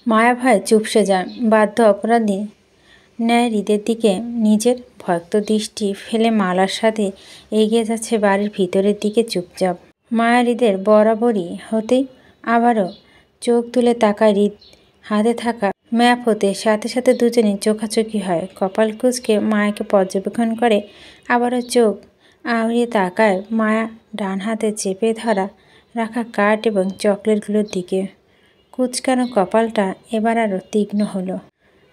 মায়া ভয়ে চুপসে যান। বাধ্য অপরাধী ন্যায় হৃদের দিকে নিজের ভক্ত দৃষ্টি ফেলে মালার সাথে এগিয়ে যাচ্ছে বাড়ির ভিতরের দিকে চুপচাপ। মায়া হৃদের বরাবরই হতেই আবারও চোখ তুলে তাকায় হৃদ হাতে থাকা ম্যাপ হতে। সাথে সাথে দুজনেই চোখাচোখি হয়। কপাল কুঁচকে মায়াকে পর্যবেক্ষণ করে আবারও চোখ আউড়িয়ে তাকায় মায়া ডান হাতে চেপে ধরা রাখা কাঠ এবং চকলেটগুলোর দিকে। কুচকানো কপালটা এবার আরও তীক্ষ্ণ হলো।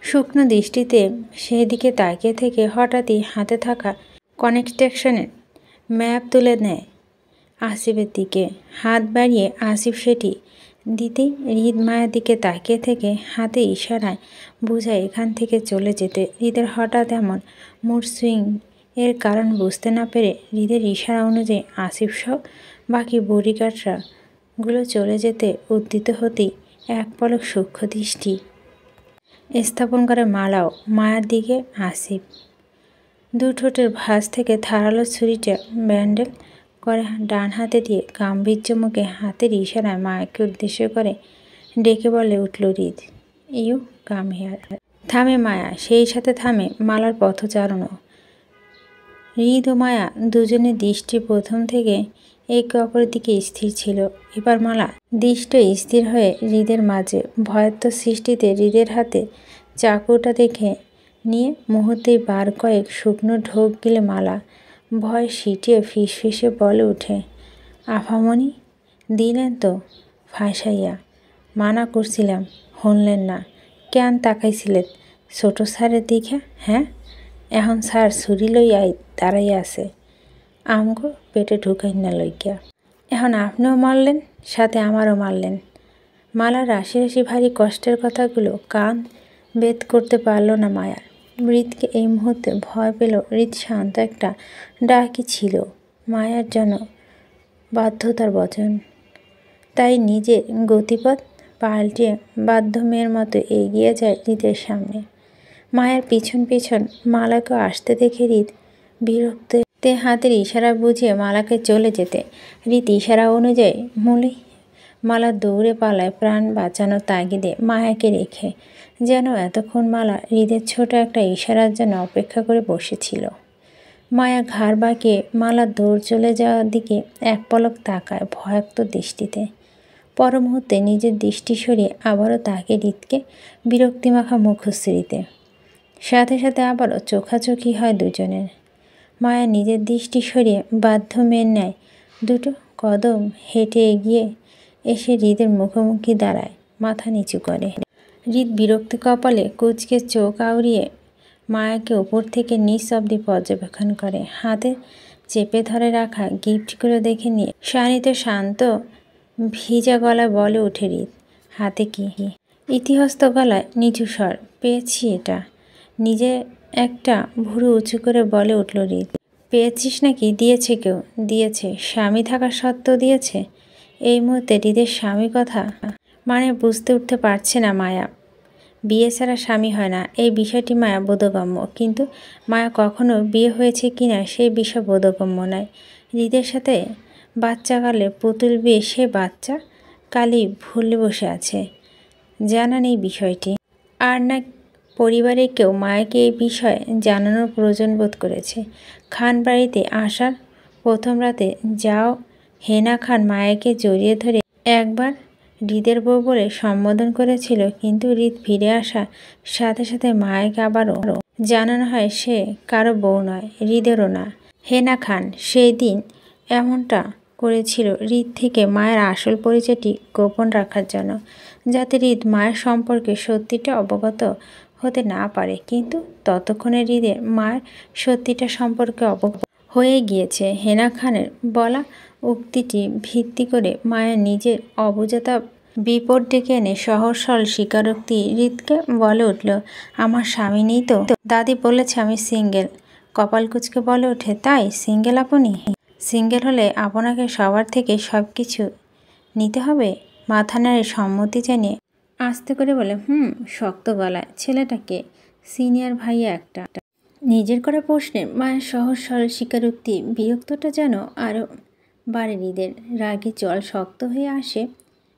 শুকনো দৃষ্টিতে সেই দিকে তাকিয়ে থেকে হঠাৎই হাতে থাকা কনস্ট্রাকশনের ম্যাপ তুলে নেয় আসিফের দিকে। হাত বাড়িয়ে আসিফ সেটি দিতেই হৃদ মায়ের দিকে তাকিয়ে থেকে হাতে ইশারায় বোঝায় এখান থেকে চলে যেতে। হৃদের হঠাৎ এমন মুড সুইং এর কারণ বুঝতে না পেরে হৃদের ইশারা অনুযায়ী আসিফ সহ বাকি বডিগার্ডরা গুলো চলে যেতে উদ্যত হতেই এক পলক সূক্ষ্ম দৃষ্টি স্থাপন করে মালাও মায়ার দিকে। আসিফ দু ঠোঁটের ভাঁজ থেকে ধারালো ছুরিটা ব্যান্ডেল করে ডান হাতে দিয়ে গাম্ভীর্য মুখে হাতের ইশারায় মায়াকে উদ্দেশ্য করে ডেকে বলে উঠল হৃদ, ইউ কাম হেয়ার। থামে মায়া, সেই সাথে থামে মালার পথচারণও। হৃদ ও মায়া দুজনের দৃষ্টি প্রথম থেকে একে অপরের দিকে স্থির ছিল। এবার মালা দৃষ্টি স্থির হয়ে হৃদের মাঝে ভয়াত্ম সৃষ্টিতে হৃদের হাতে চাকুটা দেখে নিয়ে মুহূর্তেই বার কয়েক শুকনো ঢোক গিলে মালা ভয় সিটিয়ে ফিসফিসে বলে উঠে, আফামনি দিলেন তো ফাঁসাইয়া, মানা করছিলাম শুনলেন না, কেন তাকাইছিলেন ছোট স্যারের দিকে? হ্যাঁ, এখন স্যার ছুরি লইয়া দাঁড়াইয়া আছে আমগো পেটে ঢুকাই না লইয়া। এখন আপনিও মারলেন, সাথে আমারও মারলেন। মালার রাশি রাশি ভারী কষ্টের কথাগুলো কান বেদ করতে পারল না মায়া। হৃদকে এই মুহূর্তে ভয় পেল। হৃদ শান্ত একটা ডাকি ছিল মায়ার জন্য বাধ্যতার বচন। তাই নিজের গতিপথ পাল্টিয়ে বাধ্য মেয়ের মতো এগিয়ে যায় হৃদের সামনে। মায়ার পিছন পিছন মালাকে আসতে দেখে হৃদ বিরক্তে হাতের ইশারা বুঝিয়ে মালাকে চলে যেতে। হৃদ ইশারা অনুযায়ী মালা দৌড়ে পালায় প্রাণ বাঁচানোর তাগিদে মায়াকে রেখে। যেন এতক্ষণ মালা হৃদের ছোট একটা ইশারার জন্য অপেক্ষা করে বসেছিল। মায়া ঘাড় বাঁকিয়ে মালার দৌড় চলে যাওয়ার দিকে এক পলক তাকায় ভয়াক্ত দৃষ্টিতে। পর মুহূর্তে নিজের দৃষ্টি সরিয়ে আবারও তাকে হৃদকে বিরক্তিমাখা মুখশ্রীতে। সাথে সাথে আবারও চোখাচোখি হয় দুজনের। মায়া নিজের দৃষ্টি সরিয়ে বাধ্য মেয়ের ন্যায় দুটো কদম হেঁটে এগিয়ে এসে হৃদের মুখোমুখি দাঁড়ায়, মাথা নিচু করে। হৃদ বিরক্ত কপালে কুঁচকে চোখ আউড়িয়ে মায়াকে উপর থেকে নিঃশব্দে পর্যবেক্ষণ করে। হাতে চেপে ধরে রাখা গিফটগুলো দেখে নিয়ে শানিত শান্ত ভিজা গলায় বলে উঠে হৃদ, হাতে কি? ইতিহস্ত গলায় নিচু স্বর, পেয়েছি এটা। নিজে একটা ভুরু উঁচু করে বলে উঠল হৃদ, পেয়েছিস নাকি দিয়েছে কেউ? দিয়েছে, স্বামী থাকা সত্ত্বেও দিয়েছে। এই মুহূর্তে হৃদের স্বামী কথা মানে বুঝতে উঠতে পারছে না মায়া। বিয়ে ছাড়া স্বামী হয় না এই বিষয়টি মায়া বোধগম্য, কিন্তু মায়া কখনো বিয়ে হয়েছে কিনা সেই বিষয় বোধগম্য নয়। হৃদের সাথে বাচ্চাকালে পুতুল বিয়ে, সে বাচ্চা কালই ভুলে বসে আছে, জানা নেই বিষয়টি। আর না পরিবারের কেউ মায়াকে এই বিষয়ে জানানোর প্রয়োজন বোধ করেছে। খান বাড়িতে আসার প্রথম রাতে যাও হেনা খান মায়াকে জড়িয়ে ধরে একবার হৃদের বউ বলে সম্বোধন করেছিল, কিন্তু হৃদ ফিরে আসার সাথে সাথে মায়াকে আবারও জানানো হয় সে কারো বউ নয়, হৃদেরও না। হেনা খান সেই দিন এমনটা করেছিল হৃদ থেকে মায়ের আসল পরিচয়টি গোপন রাখার জন্য, যাতে হৃদ মায়ের সম্পর্কে সত্যিটা অবগত হতে না পারে। কিন্তু ততক্ষণে হৃদের মায়ের সত্যিটা সম্পর্কে অবগত হয়ে গিয়েছে। হেনা খানের বলা উক্তিটি ভিত্তি করে মায়া নিজের অবুঝতা বিপদ ডেকে এনে সহজ সরল স্বীকারোক্তি হৃদকে বলে উঠল, আমার স্বামী নেই তো, দাদি বলেছে আমি সিঙ্গেল। কপাল কুঁচকে বলে ওঠে, তাই সিঙ্গেল আপনি? সিঙ্গেল হলে আপনাকে সবার থেকে সব কিছু নিতে হবে? মাথা নাড়ে সম্মতি জানিয়ে আস্তে করে বলে, শক্ত গলায়। ছেলেটাকে সিনিয়র ভাইয়া একটা। নিজের করা প্রশ্নে মায়ের সহজ সরল স্বীকারোক্তি বিরক্তটা যেন আরও বাড়ে হৃদের। রাগে জল শক্ত হয়ে আসে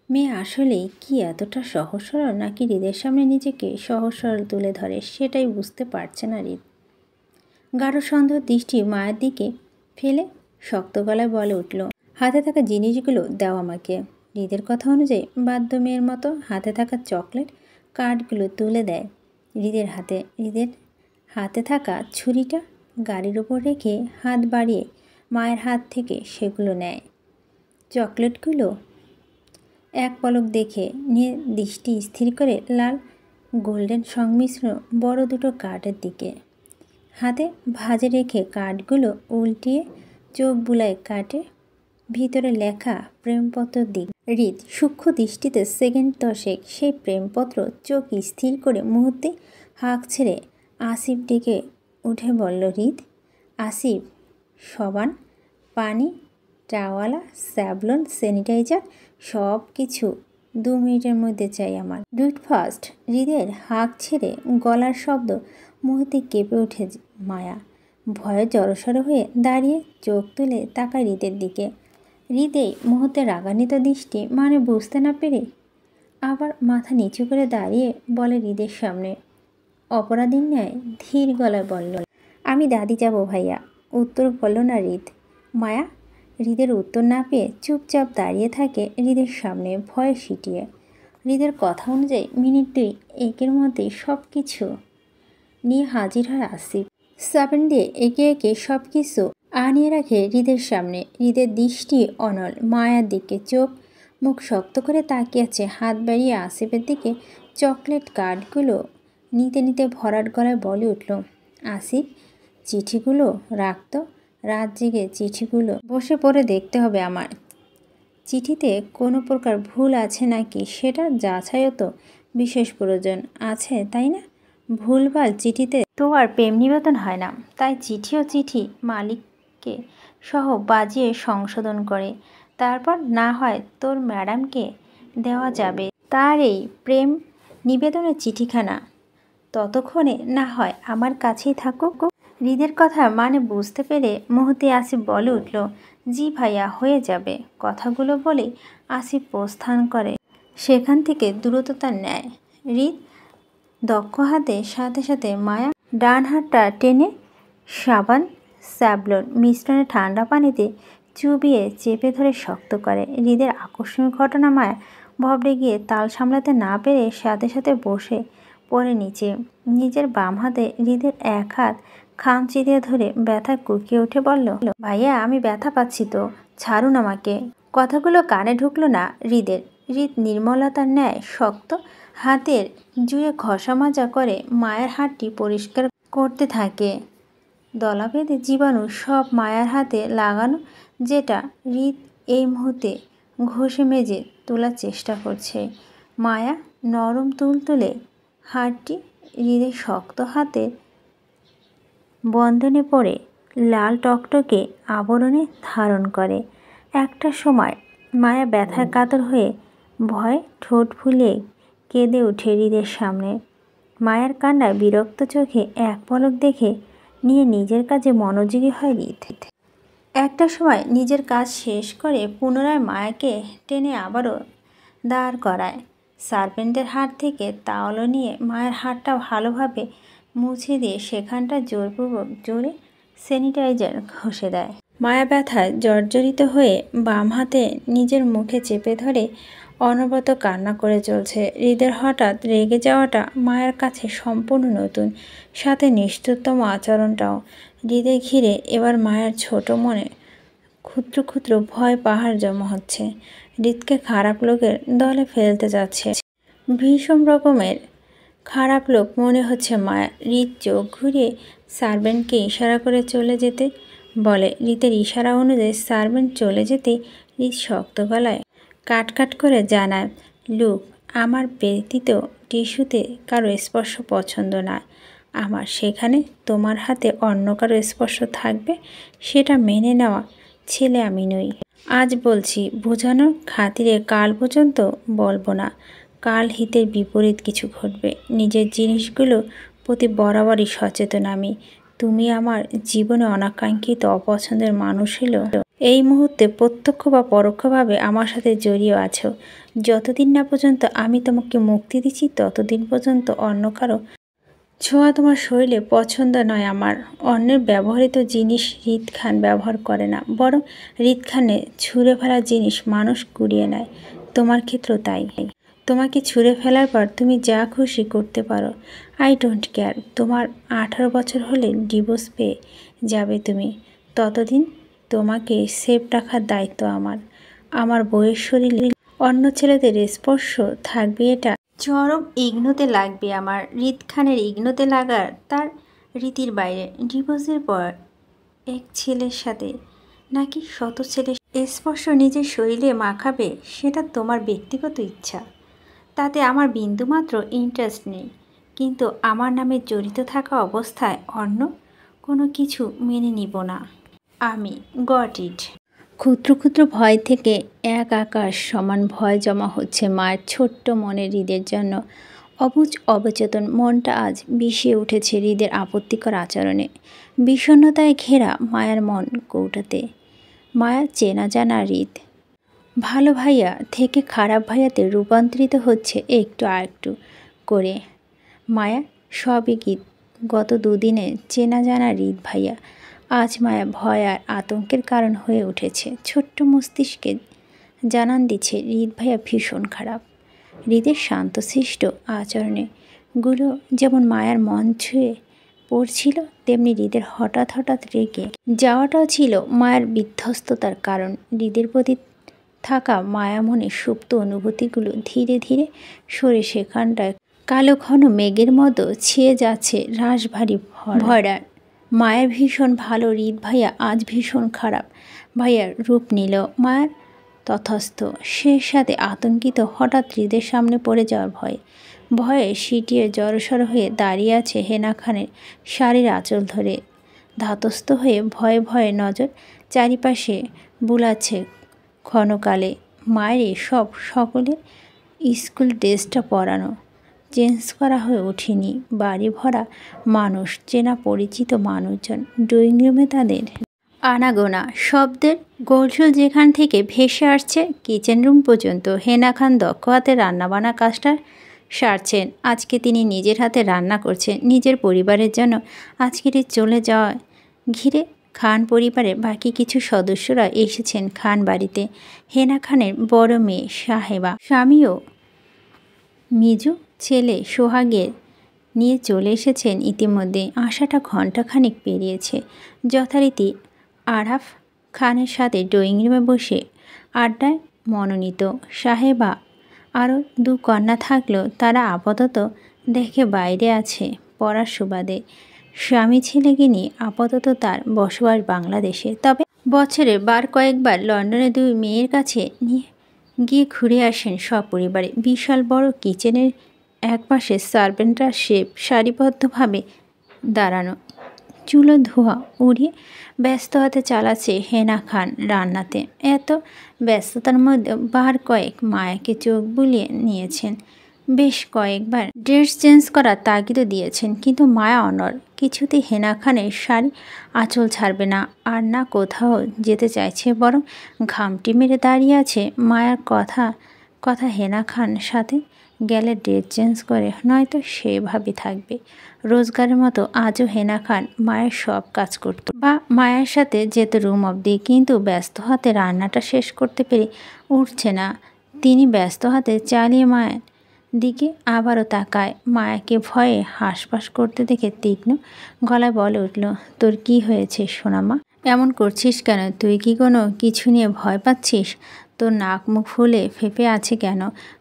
মেয়ে আসলেই কি এতটা সহজ সরল, নাকি হৃদের সামনে নিজেকে সহজ সরল তুলে ধরে সেটাই বুঝতে পারছে না হৃদ। গাঢ় সন্দেহ দৃষ্টি মায়ের দিকে ফেলে শক্ত গলায় বলে উঠল, হাতে থাকা জিনিসগুলো দাও আমাকে। হৃদের কথা অনুযায়ী বাধ্য মেয়ের মতো হাতে থাকা চকলেট কার্ডগুলো তুলে দেয় হৃদের হাতে। হৃদের হাতে থাকা ছুরিটা গাড়ির ওপর রেখে হাত বাড়িয়ে মায়ের হাত থেকে সেগুলো নেয়। চকলেটগুলো এক পলক দেখে নিয়ে দৃষ্টি স্থির করে লাল গোল্ডেন সংমিশ্রণ বড় দুটো কার্ডের দিকে হাতে ভাঁজে রেখে কার্ডগুলো উল্টিয়ে চোখ বুলায় কাটে ভিতরে লেখা প্রেমপত্র দিক। হৃদ সূক্ষ্ম দৃষ্টিতে সেকেন্ড 10 সেই প্রেমপত্র চোখ স্থির করে মুহূর্তে হাঁক ছেড়ে আসিফ ডেকে উঠে বলল, হৃদ। আসিফ সাবান, পানি, টাওয়ালা, স্যাভলন, স্যানিটাইজার সব কিছু 2 মিনিটের মধ্যে চাই আমার। ডুইট ফাস্ট। হৃদের হাঁক ছেড়ে গলার শব্দ মুহূর্তে কেঁপে ওঠে মায়া। ভয়ে জড়সড় হয়ে দাঁড়িয়ে চোখ তুলে তাকায় হৃদের দিকে। হৃদে মুহূর্তে রাগান্বিত দৃষ্টি মানে বুঝতে না পেরে আবার মাথা নিচু করে দাঁড়িয়ে বলে হৃদের সামনে অপরাধীর ন্যায় ধীর গলায় বলল, আমি দাদি যাব ভাইয়া। উত্তর বলল না হৃদ। মায়া হৃদের উত্তর না পেয়ে চুপচাপ দাঁড়িয়ে থাকে হৃদের সামনে ভয়ে সিটিয়ে। হৃদের কথা অনুযায়ী মিনিট 2 মধ্যেই সব কিছু নিয়ে হাজির হয় আসিফ। সাবান দিয়ে একে একে সব কিছু আনিয়ে রাখে হৃদের সামনে। হৃদের দৃষ্টি অনল মায়ার দিকে, চোখ মুখ শক্ত করে তাকিয়ে আছে হাত বাড়িয়ে আসিফের দিকে। চকলেট কার্ডগুলো নিতে নিতে ভরাট গলায় বলে উঠল, আসিফ চিঠিগুলো রাখতো, রাত জেগে চিঠিগুলো বসে পড়ে দেখতে হবে আমার। চিঠিতে কোনো প্রকার ভুল আছে নাকি সেটা যাচাইও তো বিশেষ প্রয়োজন আছে, তাই না? ভুলভাল চিঠিতে তো আর প্রেম নিবেদন হয় না। তাই চিঠি মালিককে সহ বাজিয়ে সংশোধন করে তারপর না হয় তোর ম্যাডামকে দেওয়া যাবে তার এই প্রেম নিবেদনের চিঠিখানা। ততক্ষণে না হয় আমার কাছেই থাকুক। হৃদের কথা মানে বুঝতে পেরে মুহূর্তে আসিফ বলে উঠল, জি ভাইয়া, হয়ে যাবে। কথাগুলো বলে আসিফ প্রস্থান করে সেখান থেকে দ্রুততার ন্যায়। হৃদ দক্ষ হাতে সাথে সাথে মায়া ডান হাতটা টেনে সাবান স্যাভলন মিশ্রণে ঠান্ডা পানিতে চুবিয়ে চেপে ধরে শক্ত করে। হৃদের আকস্মিক ঘটনা মায়া ভবড়ে গিয়ে তাল সামলাতে না পেরে সাথে সাথে বসে পড়ে নিচে। নিজের বাম হাতে হৃদের এক হাত খামচি দিয়ে ধরে ব্যথা কুকিয়ে উঠে বলল, ভাইয়া আমি ব্যথা পাচ্ছি তো, ছাড়ুন আমাকে। কথাগুলো কানে ঢুকলো না হৃদের। হৃদ নির্মলতার ন্যায় শক্ত হাতের জুয়ে ঘষা মাজা করে মায়ের হাতটি পরিষ্কার করতে থাকে। দলা বেঁধে জীবাণু সব মায়ের হাতে লাগানো, যেটা হৃদ এই মুহূর্তে ঘষে মেজে তোলার চেষ্টা করছে। মায়া নরম তুলতুলে হাতটি হৃদের শক্ত হাতে বন্ধনে পড়ে লাল টকটকে আবরণে ধারণ করে। একটা সময় মায়া ব্যথায় কাতর হয়ে ভয়ে ঠোঁট ফুলিয়ে কেঁদে ওঠে হৃদের সামনে। মায়ের কান্নায় বিরক্ত চোখে এক পলক দেখে নিয়ে নিজের কাজে মনোযোগী হয় হৃদ। একটা সময় নিজের কাজ শেষ করে পুনরায় মায়াকে টেনে আবারও দাঁড় করায়। সার্পেন্টের হাত থেকে তাওয়ালো নিয়ে মায়ের হাতটা ভালোভাবে মুছে দিয়ে সেখানটা জোরপূর্বক জোরে স্যানিটাইজার ঘষে দেয়। মায়া ব্যথায় জর্জরিত হয়ে বাম হাতে নিজের মুখে চেপে ধরে অনবরত কান্না করে চলছে। হৃদের হঠাৎ রেগে যাওয়াটা মায়ের কাছে সম্পূর্ণ নতুন, সাথে নিষ্ঠুরতম আচরণটাও। হৃদে ঘিরে এবার মায়ের ছোট মনে ক্ষুদ্র ক্ষুদ্র ভয় পাহাড় জমা হচ্ছে। হৃদকে খারাপ লোকের দলে ফেলতে যাচ্ছে। ভীষণ রকমের খারাপ লোক মনে হচ্ছে মায়া। হৃদ চোখ ঘুরিয়ে সার্ভেন্টকে ইশারা করে চলে যেতে বলে। হৃদের ইশারা অনুযায়ী সার্ভেন্ট চলে যেতে হৃদ শক্ত গলায় কাট করে জানায়, লুক, আমার ব্যতীত টিস্যুতে কারো স্পর্শ পছন্দ না আমার। সেখানে তোমার হাতে অন্য কারো স্পর্শ থাকবে সেটা মেনে নেওয়া ছেলে আমি নই। আজ বলছি বোঝানোর খাতিরে, কাল পর্যন্ত বলবো না। কাল হিতের বিপরীত কিছু ঘটবে। নিজের জিনিসগুলো প্রতি বরাবরই সচেতন আমি। তুমি আমার জীবনে অনাকাঙ্ক্ষিত অপছন্দের মানুষ হলেও এই মুহূর্তে প্রত্যক্ষ বা পরোক্ষভাবে আমার সাথে জড়িয়ে আছো। যতদিন না পর্যন্ত আমি তোমাকে মুক্তি দিচ্ছি ততদিন পর্যন্ত অন্য কারো ছোঁয়া তোমার শরীরে পছন্দ নয় আমার। অন্যের ব্যবহৃত জিনিস হৃদ খান ব্যবহার করে না, বরং হৃদ খানে ছুঁড়ে ফেলা জিনিস মানুষ কুড়িয়ে নেয়। তোমার ক্ষেত্রেও তাই। তোমাকে ছুঁড়ে ফেলার পর তুমি যা খুশি করতে পারো। I don't care. তোমার 18 বছর হলে ডিভোর্স পেয়ে যাবে তুমি। ততদিন তোমাকে সেফ রাখার দায়িত্ব আমার। আমার বউয়ের শরীরে অন্য ছেলেদের স্পর্শ থাকবে এটা চরম ইগনোতে লাগবে আমার। হৃদ খানের ইগনোতে লাগার তার রীতির বাইরে। ডিভোর্সের পর এক ছেলের সাথে নাকি শত ছেলের স্পর্শ নিজের শরীরে মাখাবে সেটা তোমার ব্যক্তিগত ইচ্ছা, তাতে আমার বিন্দুমাত্র ইন্টারেস্ট নেই। কিন্তু আমার নামে জড়িত থাকা অবস্থায় অন্য কোনো কিছু মেনে নিব না আমি। Got it. ক্ষুদ্র ক্ষুদ্র ভয় থেকে এক আকাশ সমান ভয় জমা হচ্ছে মায়ের ছোট্ট মনের হৃদের জন্য। অবুঝ অবচেতন মনটা আজ বিষিয়ে উঠেছে হৃদের আপত্তিকর আচরণে। বিষণ্ণতায় ঘেরা মায়ার মন কৌটাতে। মায়া চেনা জানা হৃদ ভালো ভাইয়া থেকে খারাপ ভাইয়াতে রূপান্তরিত হচ্ছে একটু আরেকটু করে। মায়া সবই গীত। গত দুদিনে চেনা জানা হৃদ ভাইয়া আজ মায়া ভয় আর আতঙ্কের কারণ হয়ে উঠেছে। ছোট্ট মস্তিষ্কে জানান দিচ্ছে হৃদ ভাইয়া ভীষণ খারাপ। হৃদের শান্তশিষ্ট আচরণে গুলো যেমন মায়ার মন ছুঁয়ে পড়ছিল, তেমনি হৃদের হঠাৎ হঠাৎ রেগে যাওয়াটাও ছিল মায়ের বিধ্বস্ততার কারণ। হৃদের প্রতি থাকা মায়া মনে সুপ্ত অনুভূতিগুলো ধীরে ধীরে সরে সেখানটায় কালো ঘন মেঘের মতো ছেয়ে যাচ্ছে রাশভারী ভয়রার। মায়া ভীষণ ভালো, হৃদ ভাইয়া আজ ভীষণ খারাপ। ভাইয়ার রূপ নিল মায়ার তথাস্থ। সে সাথে আতঙ্কিত হঠাৎ হৃদের সামনে পড়ে যাওয়ার ভয়ে সিটিয়ে জড়সড় হয়ে দাঁড়িয়ে আছে হেনা খানের শাড়ির আঁচল ধরে। ধাতস্থ হয়ে ভয়ে ভয়ে নজর চারিপাশে বুলাচ্ছে ক্ষণকালে। মায়ের সব সকলের স্কুল ড্রেসটা পরানো, চেঞ্জ করা হয়ে ওঠেনি। বাড়ি ভরা মানুষ, চেনা পরিচিত মানুষজন। ড্রয়িং রুমে তাদের আনাগোনা, শব্দের গোলঝোল যেখান থেকে ভেসে আসছে কিচেন রুম পর্যন্ত। হেনা খান দক্ষ হাতে রান্নাবান্না কাজটা সারছেন। আজকে তিনি নিজের হাতে রান্না করছেন নিজের পরিবারের জন্য। আজকের এই চলে যাওয়া ঘিরে খান পরিবারের বাকি কিছু সদস্যরা এসেছেন খান বাড়িতে। হেনা খানের বড় মেয়ে সাহেবা, স্বামীও মিজু ছেলে সোহাগের নিয়ে চলে এসেছেন ইতিমধ্যে। আসাটা ঘণ্টাখানেক পেরিয়েছে। যথারীতি আরাফ খানের সাথে ড্রয়িং রুমে বসে আড্ডায় মনোনীত সাহেবা। আরও দু কন্যা থাকলেও তারা আপাতত দেখে বাইরে আছে পড়ার সুবাদে। স্বামী ছেলেকে নিয়ে আপাতত তার বসবাস বাংলাদেশে। তবে বছরে বার কয়েকবার লন্ডনে দুই মেয়ের কাছে নিয়ে গিয়ে ঘুরে আসেন সপরিবারে। বিশাল বড় কিচেনের একপাশে সার্ভেন্টরা শেফ সারিবদ্ধভাবে দাঁড়ানো। চুলো ধোয়া উড়িয়ে ব্যস্ত হাতে চালাচ্ছে হেনা খান রান্নাতে। এত ব্যস্ততার মধ্যে বার কয়েক মায়াকে চোখ বুলিয়ে নিয়েছেন। বেশ কয়েকবার ড্রেস চেঞ্জ করার তাগিদও দিয়েছেন, কিন্তু মায়া অনড়। কিছুতেই হেনা খানের শাড়ি আঁচল ছাড়বে না, আর না কোথাও যেতে চাইছে, বরং ঘামটি মেরে দাঁড়িয়ে আছে। মায়ার কথা হেনা খান সাথে গেলে ড্রেস চেঞ্জ করে, নয়তো সেভাবে থাকবে। রোজগারের মতো আজও হেনা খান মায়ের সব কাজ করত বা মায়ের সাথে যেত রুম অবধি, কিন্তু ব্যস্ত হাতে রান্নাটা শেষ করতে পেরে উঠছে না। তিনি ব্যস্ত হাতে চালিয়ে মায়ের দিকে আবারও তাকায়। মায়াকে ভয়ে হাঁসফাঁস করতে দেখে তীক্ষ্ণ গলায় বলে উঠল, তোর কি হয়েছে সোনামা? এমন করছিস কেন? তুই কি কোনো কিছু নিয়ে ভয় পাচ্ছিস? তোর নাক মুখ ফুলে ফেঁপে আছে কেন?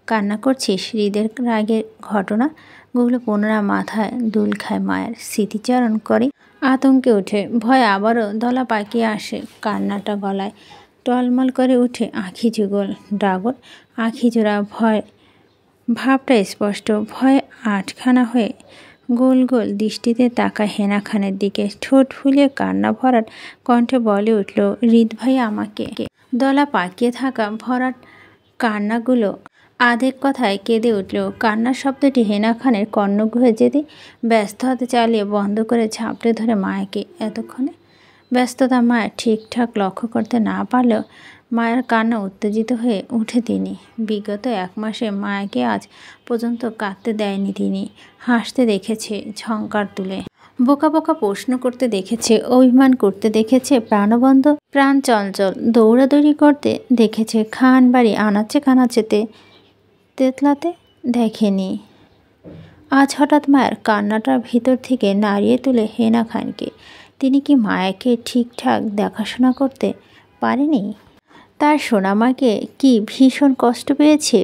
কান্না করছিস? হৃদের রাগের ঘটনাগুলো পুনরায় মাথায় দুল খায় মায়ের। স্মৃতিচারণ করে আতঙ্কে ওঠে। ভয় আবারও দলা পাকিয়ে আসে কান্নাটা গলায়। টলমল করে উঠে আঁখি যুগল ডাগর আঁখি জোড়া। ভয় ভাবটা স্পষ্ট। ভয় আটখানা হয়ে গোল গোল দৃষ্টিতে তাকায় হেনা খানের দিকে। ঠোঁট ফুলিয়ে কান্না ভরাট কণ্ঠে বলে উঠল, হৃদ ভাই আমাকে। দলা পাকিয়ে থাকা ভরাট কান্নাগুলো আধেক কথায় কেঁদে উঠল। কান্নার শব্দটি হেনা খানের কর্ণগুহে যেতে ব্যস্ত হাতে চালিয়ে বন্ধ করে ঝাঁপড়ে ধরে মায়াকে। এতক্ষণে ব্যস্ততা মায়ের ঠিকঠাক লক্ষ্য করতে না পারলেও মায়ের কান্না উত্তেজিত হয়ে উঠে তিনি। বিগত 1 মাসে মায়াকে আজ পর্যন্ত কাঁদতে দেয়নি তিনি। হাসতে দেখেছে ঝংকার তুলে, বোকা বোকা প্রশ্ন করতে দেখেছে, অভিমান করতে দেখেছে, প্রাণবন্ত প্রাণ চঞ্চল দৌড়াদৌড়ি করতে দেখেছে, খান বাড়ি আনাচে কানাচেতে তেতলাতে দেখেনি। আজ হঠাৎ মায়ের কান্নাটা ভিতর থেকে নাড়িয়ে তুলে হেনা খানকে। তিনি কি মায়াকে ঠিকঠাক দেখাশোনা করতে পারেনি? তার সোনামাকে কি ভীষণ কষ্ট পেয়েছে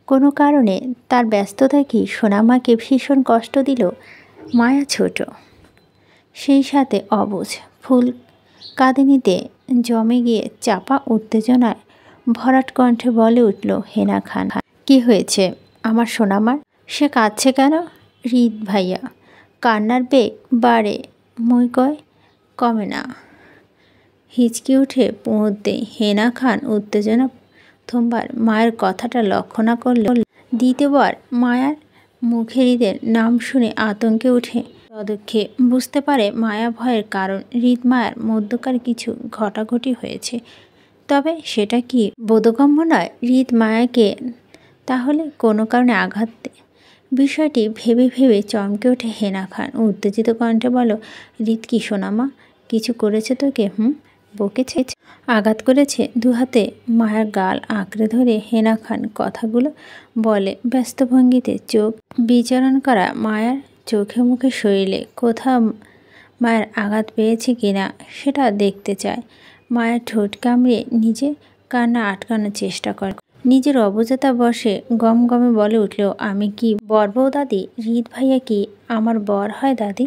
কোনো কারণে? তার ব্যস্ততা কি সোনামাকে ভীষণ কষ্ট দিল? মায়া ছোট, সেই সাথে অবুঝ, ফুল কাঁদিনীতে জমে গিয়ে চাপা উত্তেজনায় ভরাট কণ্ঠে বলে উঠল হেনা খান, কি হয়েছে আমার সোনামার? সে কাঁদছে কেন? হৃদ ভাইয়া কান্নার বেগ বাড়ে, মুই কমে না। হিচকি উঠে পৌঁছতে হেনা খান উত্তেজনা প্রথমবার মায়ের কথাটা লক্ষ্য না করলেও দ্বিতীয়বার মায়ার মুখে হৃদের নাম শুনে আতঙ্কে উঠে তদক্ষে বুঝতে পারে মায়া ভয়ের কারণ। হৃদ মায়ার মধ্যকার কিছু ঘটাঘটি হয়েছে, তবে সেটা কি বোধগম্য নয়? হৃদ মায়াকে তাহলে কোনো কারণে আঘাত বিষয়টি ভেবে ভেবে চমকে ওঠে হেনা খান। উত্তেজিত কণ্ঠে বলো, হৃদ কি সোনামা কিছু করেছে তোকে? বকেছে, আঘাত করেছে? দুহাতে মায়ের গাল আঁকড়ে ধরে হেনা খান কথাগুলো বলে ব্যস্ত ভঙ্গিতে। চোখ বিচরণ করা মায়ার চোখে মুখে শরীরে কোথাও মায়ের আঘাত পেয়েছে কিনা সেটা দেখতে চায়। মায়ের ঠোঁট কামড়ে নিজে কান্না আটকানোর চেষ্টা করে। নিজের অবুঝতা বসে গম গমে বলে উঠল, আমি কি বর বউ দাদি? হৃদ ভাইয়া কি আমার বর হয় দাদি?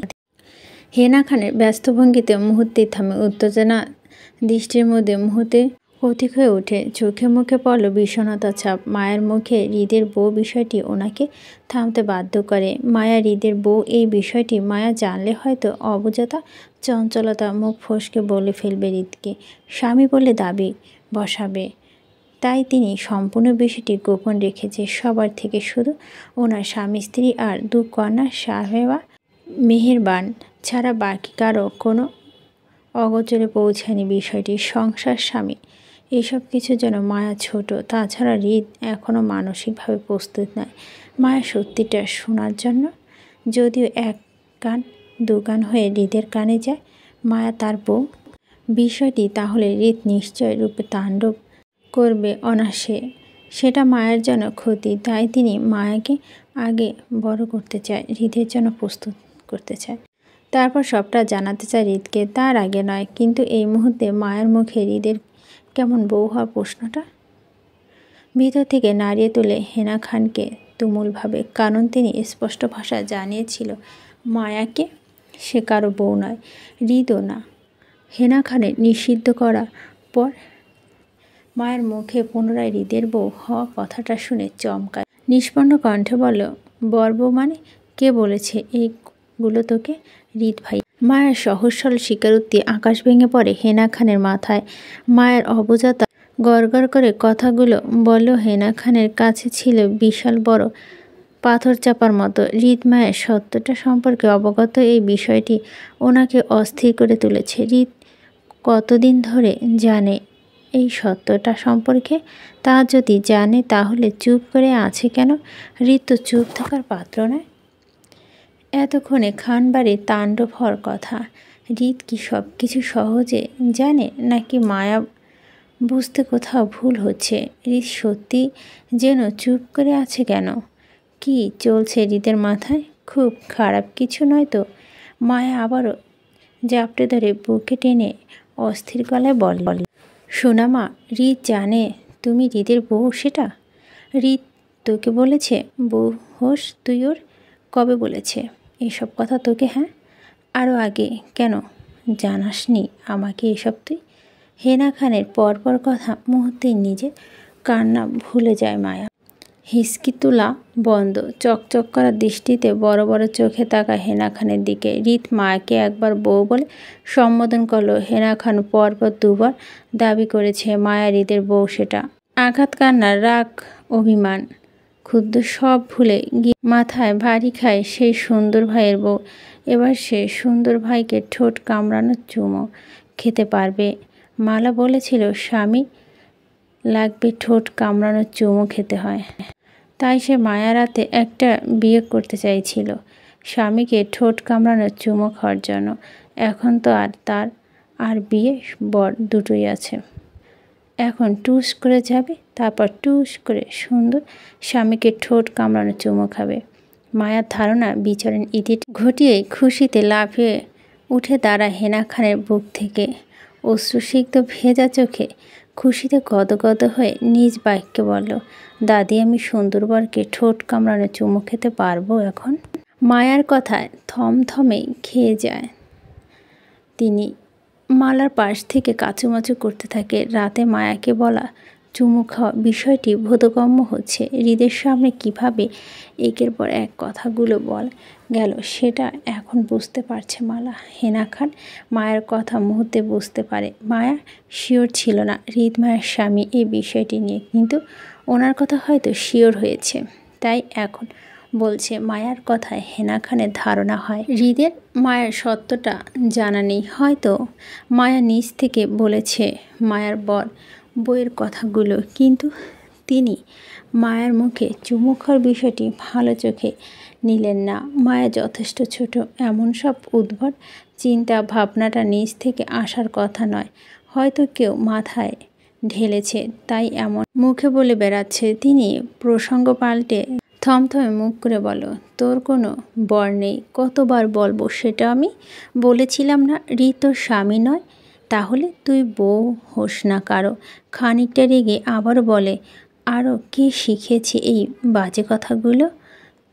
হেনা খানের ব্যস্ত ভঙ্গিতে মুহূর্তে থামে, উত্তেজনা দৃষ্টির মধ্যে মুহূর্তে প্রতীক হয়ে ওঠে। চোখে মুখে পড়ল বিষণ্ণতার ছাপ। মায়ের মুখে হৃদের বউ বিষয়টি ওনাকে থামতে বাধ্য করে। মায়া হৃদের বউ এই বিষয়টি মায়া জানলে হয়তো অবুঝতা চঞ্চলতা মুখ ফসকে বলে ফেলবে হৃদকে, স্বামী বলে দাবি বসাবে। তাই তিনি সম্পূর্ণ বিষয়টি গোপন রেখেছে সবার থেকে, শুধু ওনার স্বামী স্ত্রী আর 2 কন্যা সাহেবা মেহেরবান ছাড়া বাকি কারো কোনো অগোচরে পৌঁছায়নি বিষয়টি। সংসার, স্বামী, এসব কিছুর জন্য মায়া ছোট। তাছাড়া হৃদ এখনও মানসিকভাবে প্রস্তুত নয় মায়া সত্যিটা শোনার জন্য। যদিও 1 কান 2 কান হয়ে হৃদের কানে যায় মায়া তার বউ বিষয়টি, তাহলে হৃদ নিশ্চয় রূপে তাণ্ডব করবে অনায়াসে। সেটা মায়ের জন্য ক্ষতি। তাই তিনি মায়াকে আগে বড় করতে চায়, হৃদের জন্য প্রস্তুত করতে চায়, তারপর সবটা জানাতে চায় হৃদকে। তার আগে নয়। কিন্তু এই মুহূর্তে মায়ের মুখে হৃদের কেমন বউ হওয়ার প্রশ্নটা ভিতর থেকে নাড়িয়ে তোলে হেনা খানকে তুমুলভাবে। কারণ তিনি স্পষ্ট ভাষায় জানিয়েছিল মায়াকে সে কারো বউ নয়, হৃদও না। হেনা খানের নিষিদ্ধ করার পর মায়ের মুখে পুনরায় হৃদের বউ হওয়া কথাটা শুনে চমকায়। নিষ্পন্ন কণ্ঠে বলল, বর বউ মানে? কে বলেছে এইগুলো তোকে? হৃদ ভাই। মায়ের সহজ সরল স্বীকারোক্তি আকাশ ভেঙে পড়ে হেনা খানের মাথায়। মায়ের অবুঝতা গড়গড় করে কথাগুলো বলল হেনা খানের কাছে ছিল বিশাল বড় পাথর চাপার মতো। হৃদ মায়ের সত্যটা সম্পর্কে অবগত এই বিষয়টি ওনাকে অস্থির করে তুলেছে। হৃদ কতদিন ধরে জানে এই সত্যটা সম্পর্কে? তা যদি জানে তাহলে চুপ করে আছে কেন? হৃদ তো চুপ থাকার পাত্র নয়। এতক্ষণে খানবাড়ির তাণ্ডব হওয়ার কথা। হৃদ কি সব কিছু সহজে জানে, নাকি মায়া বুঝতে কোথাও ভুল হচ্ছে? হৃদ সত্যি যেন চুপ করে আছে কেন? কি চলছে হৃদের মাথায়? খুব খারাপ কিছু নয় তো? মায়া আবারও জাপটে ধরে বুকে টেনে অস্থির গলায় বলে, সোনামা, হৃদ জানে তুমি হৃদের বউ সেটা? হৃদ তোকে বলেছে বউ হোস তুই ওর? কবে বলেছে এসব কথা তোকে? হ্যাঁ, আরও আগে কেন জানাসনি আমাকে এসব তুই? হেনা খানের পরপর কথা মুহূর্তেই নিজের কান্না ভুলে যায় মায়া। হিসকি তোলা বন্ধ, চকচক করা দৃষ্টিতে বড় বড় চোখে তাকায় হেনা খানের দিকে। হৃদ মায়াকে একবার বউ বলে সম্বোধন করলো। হেনা খান পরপর 2 বার দাবি করেছে মায়া হৃদের বউ সেটা। আঘাত, কান্না, রাগ, অভিমান ক্ষুদ্র সব ভুলে গিয়ে মাথায় ভারী খায় সেই সুন্দর ভাইয়ের বউ। এবার সে সুন্দর ভাইকে ঠোঁট কামড়ানো চুমো খেতে পারবে। মালা বলেছিল স্বামী লাগবে ঠোঁট কামড়ানো চুমো খেতে হয়, তাই সে মায়া রাতে একটা বিয়ে করতে চাইছিল স্বামীকে ঠোঁট কামড়ানো চুমো খাওয়ার জন্য। এখন তো আর তার আর বিয়ে বর দুটোই আছে। এখন টুস করে যাবে, তারপর টুস করে সুন্দর স্বামীকে ঠোঁট কামড়ানো চুমো খাবে। মায়ার ধারণা বিচরণ ইতি ঘটিয়ে খুশিতে লাফিয়ে উঠে দাঁড়ায় হেনা খানের বুক থেকে। অশ্রুসিক্ত ভেজা চোখে খুশিতে গদগদ হয়ে নিজ বাক্যে বলল, দাদি আমি সুন্দর বরকে ঠোঁট কামড়ানো চুমো খেতে পারবো এখন? মায়ার কথায় থমথমে খেয়ে যায় তিনি। মালার পাশ থেকে কাচুমাচু করতে থাকে। রাতে মায়াকে বলা চুমু খাওয়া বিষয়টি বোধগম্য হচ্ছে। হৃদের সামনে কিভাবে একের পর এক কথাগুলো বলা গেল সেটা এখন বুঝতে পারছে মালা। হেনা খান মায়ের কথা মুহূর্তে বুঝতে পারে। মায়া শিওর ছিল না হৃদ মায়ের স্বামী এই বিষয়টি নিয়ে, কিন্তু ওনার কথা হয়তো শিওর হয়েছে, তাই এখন বলছে। মায়ার কথায় হেনা খানের ধারণা হয় হৃদের মায়ের সত্যটা জানা নেই। হয়তো মায়া নিজ থেকে বলেছে মায়ার বইয়ের কথাগুলো, কিন্তু তিনি মায়ের মুখে চুমু খাওয়ার বিষয়টি ভালো চোখে নিলেন না। মায়া যথেষ্ট ছোট, এমন সব উদ্ভট চিন্তা ভাবনাটা নিজ থেকে আসার কথা নয়। হয়তো কেউ মাথায় ঢেলেছে, তাই এমন মুখে বলে বেড়াচ্ছে। তিনি প্রসঙ্গ পাল্টে থমথমে মুখ করে বলো, তোর কোনো বর নেই, কতবার বলবো সেটা আমি বলেছিলাম না? ঋত তোর স্বামী নয়, তাহলে তুই বউ হোস না কারো। খানিকটা রেগে আবারও বলে, আরও কে শিখেছে এই বাজে কথাগুলো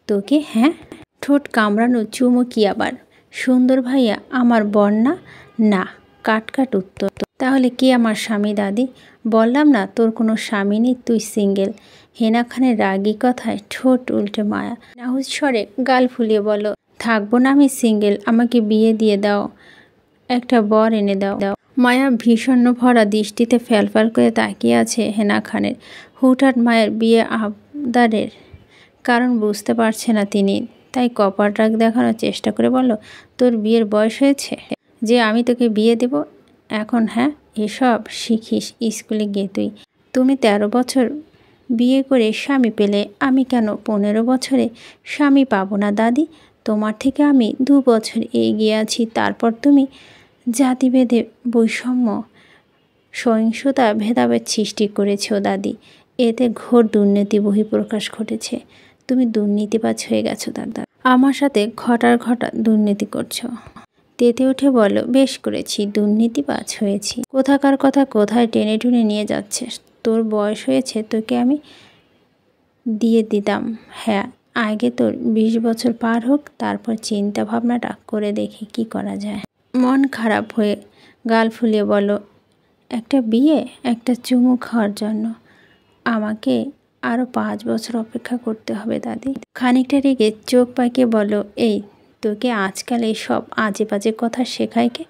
তোকে? হ্যাঁ, ঠোঁট কামড়ানো চুমো কি আবার? সুন্দর ভাইয়া আমার বর না? না, কাট উত্তর। তাহলে কে আমার স্বামী দাদি? বললাম না তোর কোনো স্বামী নেই, তুই সিঙ্গেল। হেনা খানের রাগী কথায় ঠোঁট উল্টে মায়া নাহুস স্বরে গাল ফুলিয়ে বলল, থাকবো না আমি সিঙ্গেল, আমাকে বিয়ে দিয়ে দাও, একটা বর এনে দাও। মায়া ভীষণ ভরা দৃষ্টিতে ফ্যালফ্যাল করে তাকিয়ে আছে হেনা খানের। হুটহাট মায়ের বিয়ে আবদারের কারণ বুঝতে পারছে না তিনি, তাই কপাল রাগ দেখানোর চেষ্টা করে বলল, তোর বিয়ের বয়স হয়েছে যে আমি তোকে বিয়ে দেব এখন? হ্যাঁ, এসব শিখিস স্কুলে গিয়ে তুই। তুমি 13 বছর বিয়ে করে স্বামী পেলে, আমি কেন 15 বছরে স্বামী পাবো না দাদি? তোমার থেকে আমি 2 বছর এগিয়ে আছি। তারপর তুমি জাতিভেদে বৈষম্য, সহিংসতা, ভেদাভেদ সৃষ্টি করেছ দাদি। এতে ঘোর দুর্নীতি বহিঃপ্রকাশ ঘটেছে। তুমি দুর্নীতিবাজ হয়ে গেছো দাদা। আমার সাথে ঘটা দুর্নীতি করছো। তেতে উঠে বলল, বেশ করেছি, দুর্নীতিবাজ হয়েছি। কোথাকার কথা কোথায় টেনে টুনে নিয়ে যাচ্ছে। তোর বয়স হয়েছে, তোকে আমি দিয়ে দিতাম। হ্যাঁ, আগে তোর 20 বছর পার হোক, তারপর চিন্তা ভাবনাটা করে দেখি কি করা যায়। মন খারাপ হয়ে গাল ফুলিয়ে বলল, একটা বিয়ে, একটা চুমু খাওয়ার জন্য আমাকে আরও 5 বছর অপেক্ষা করতে হবে দাদি। খানিকটা রেগে চোখ পাকিয়ে বলল, এই তোকে আজকাল এই সব আজে বাজে কথা শেখায় কে?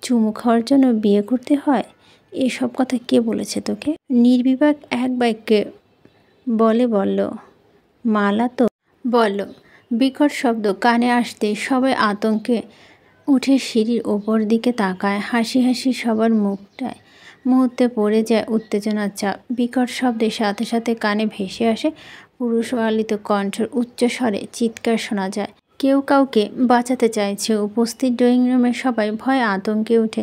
চুমু খাওয়ার জন্য বিয়ে করতে হয়, এসব কথা কে বলেছে তোকে? নির্বিবাক এক বাক্যে বলল মালা। তো বলল। বিকট শব্দ কানে আসতেই সবাই আতঙ্কে উঠে সিঁড়ির ওপর দিকে তাকায়। হাসি সবার মুখটায় মুহূর্তে পড়ে যায় উত্তেজনার চাপ। বিকট শব্দের সাথে সাথে কানে ভেসে আসে পুরুষওয়ালিত কণ্ঠের উচ্চস্বরে চিৎকার শোনা যায়। কেউ কাউকে বাঁচাতে চাইছে। উপস্থিত ড্রয়িং রুমে সবাই ভয়ে আতঙ্কে উঠে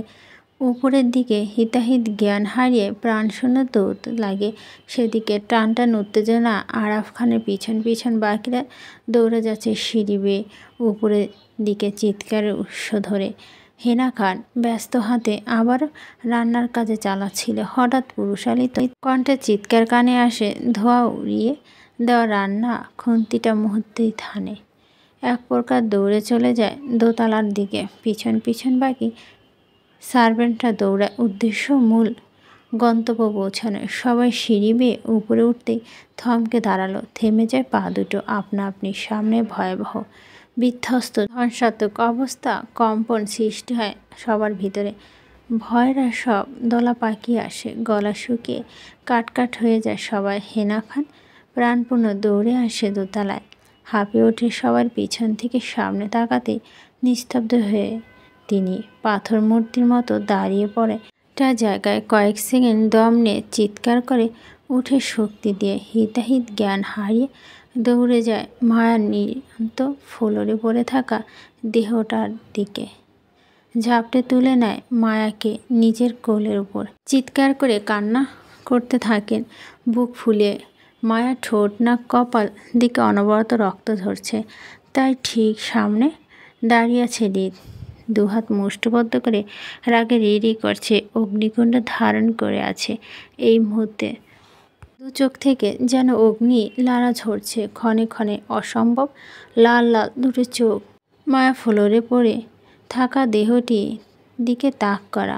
উপরের দিকে হিতাহিত জ্ঞান হারিয়ে প্রাণশূন্য দৌড় লাগে সেদিকে। টানটান উত্তেজনা। আরাফ খানের পিছন বাকিরা দৌড়ে যাচ্ছে সিঁড়ি বেয়ে উপরের দিকে চিৎকারের উৎস ধরে। হেনা খান ব্যস্ত হাতে আবার রান্নার কাজে চালাচ্ছিল। হঠাৎ পুরুষালিত কণ্ঠে চিৎকার কানে আসে। ধোঁয়া উড়িয়ে দেওয়া রান্না খুন্তিটা মুহূর্তেই থানে। এক প্রকার দৌড়ে চলে যায় দোতলার দিকে। পিছন বাকি সার্ভেন্টরা দৌড়ায় উদ্দেশ্য মূল গন্তব্য পৌঁছানো। সবাই সিঁড়ি বেয়ে উপরে উঠতেই থমকে দাঁড়ালো, থেমে যায় পা দুটো আপনা আপনি। সামনে ভয়াবহ বিধ্বস্ত ধ্বংসাত্মক অবস্থা। কম্পন সৃষ্টি হয় সবার ভিতরে। ভয়েরা সব দলা পাকিয়ে আসে, গলা শুকিয়ে কাটকাট হয়ে যায় সবাই। হেনা খান প্রাণপূর্ণ দৌড়ে আসে দোতলায়। হাঁপিয়ে ওঠে সবার পিছন থেকে সামনে তাকাতে নিস্তব্ধ হয়ে তিনি পাথর মূর্তির মতো দাঁড়িয়ে পড়ে একটা জায়গায়। কয়েক সেকেন্ড দম নিয়ে চিৎকার করে উঠে শক্তি দিয়ে হিতাহিত জ্ঞান হারিয়ে দৌড়ে যায় মায়ার নিয়ন্ত ফ্লোরে পড়ে থাকা দেহটার দিকে। ঝাপটে তুলে নেয় মায়াকে নিজের কোলের উপর। চিৎকার করে কান্না করতে থাকেন বুক ফুলিয়ে। মায়া ঠোঁট নাক কপাল দিকে অনবরত রক্ত ঝরছে। তাই ঠিক সামনে দাঁড়িয়ে আছে হৃদ, দুহাত মুষ্টিবদ্ধ করে রাগে রিরি করছে। অগ্নিকুণ্ড ধারণ করে আছে এই মুহূর্তে। দু চোখ থেকে যেন অগ্নি লালা ঝরছে ক্ষণে ক্ষণে, অসম্ভব লাল লাল দুটো চোখ। মায়া ফ্লোরে পড়ে থাকা দেহটি দিকে তাক করা।